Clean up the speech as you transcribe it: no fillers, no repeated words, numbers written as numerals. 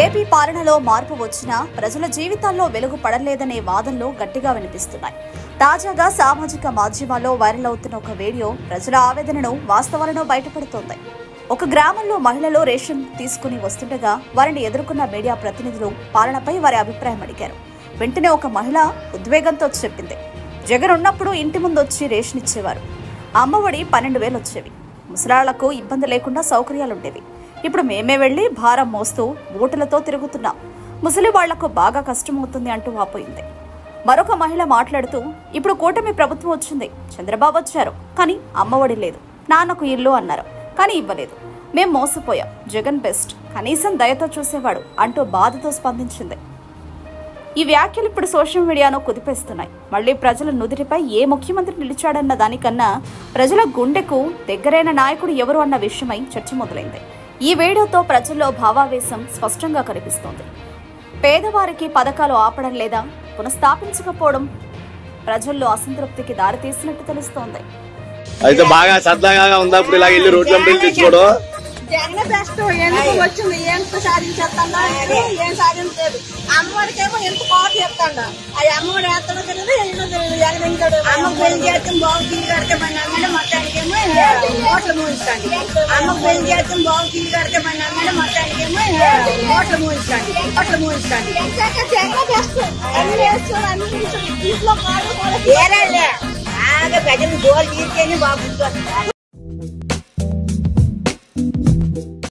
AP పాలనలో మార్పు వచ్చినా ప్రజల జీవితాల్లో వెలుగు పడలేదనే వాదనలు గట్టిగా వినిపిస్తున్నాయి. తాజాగా సామాజిక మాధ్యమాల్లో వైరల్ అవుతున్న ఒక వీడియో ప్రజల ఆవేదనను, వాస్తవాలను బయటపడుతోంది. ఒక గ్రామంలో మహిళలు రేషన్ తీసుకుని వస్తుండగా వారిని ఎదుర్కొన్న మీడియా ప్రతినిధులు పాలనపై వారి అభిప్రాయం అడిగారు. వెంటనే ఒక మహిళ ఉద్వేగంతో చెప్పింది, జగన్ ఉన్నప్పుడు ఇంటి ముందు వచ్చి రేషన్ ఇచ్చేవారు. అమ్మఒడి 12,000 వచ్చేవి. ముసలాళ్లకు ఇబ్బంది లేకుండా సౌకర్యాలుండేవి. ఇప్పుడు మేమే వెళ్లి భారం మోస్తూ బూటలతో తిరుగుతున్నాం. ముసలి వాళ్లకు బాగా కష్టమవుతుంది అంటూ వాపోయింది. మరొక మహిళ మాట్లాడుతూ, ఇప్పుడు కూటమి ప్రభుత్వం వచ్చింది, చంద్రబాబు వచ్చారు, కానీ అమ్మఒడి లేదు, నాన్నకు ఇల్లు అన్నారు, కానీ ఇవ్వలేదు. మేం మోసపోయాం, జగన్ బెస్ట్, కనీసం దయతో చూసేవాడు అంటూ బాధతో స్పందించింది. ఈ వ్యాఖ్యలు ఇప్పుడు సోషల్ మీడియాను కుదిపేస్తున్నాయి. మళ్లీ ప్రజల నుదిటిపై ఏ ముఖ్యమంత్రి నిలిచాడన్న దానికన్నా ప్రజల గుండెకు దగ్గరైన నాయకుడు ఎవరు అన్న విషయమై చర్చ మొదలైంది. ఈ వీడియోతో ప్రజల్లో భావావేశం స్పష్టంగా కనిపిస్తోంది. పేదవారికి పథకాలు ఆపడం లేదా పునఃస్థాపించకపోవడం ప్రజల్లో అసంతృప్తికి దారితీసినట్టు తెలుస్తోంది. అయితే బాగా సరదాగా ఉందా ఇప్పుడు ఇలా ఇల్లు రోడ్ల తెచ్చుకోవడం? జగన్ బెస్ట్. ఎందుకు వచ్చింది, ఎంత సాధించేస్తా, ఏం సాధించలేదు. అమ్మవాడికేమో ఎంత కోట చెప్తాడు, అది అమ్మవాడు వేస్తాడో తెలియదు, ఎందుకు తెలియదు. జగన్ ఇంకాడు అమ్మకు పెళ్లి చేస్తాం బాగు తిరిగి కడితే మన అన్నడే మొత్తానికేమో ఓట్లు మూయిస్తాండి. అమ్మకు పెళ్లి చేస్తాం బాగు తిరిగి కడితే మన అన్నడే మొత్తానికేమో ఓట్లు మూయిస్తాండి. జగన్ బెస్ట్. అన్ని వేస్తాడు, అన్ని ఇంట్లో కాదు వేరే బాగా ప్రజలు గోలు తీర్చేని బాగుంటుంది.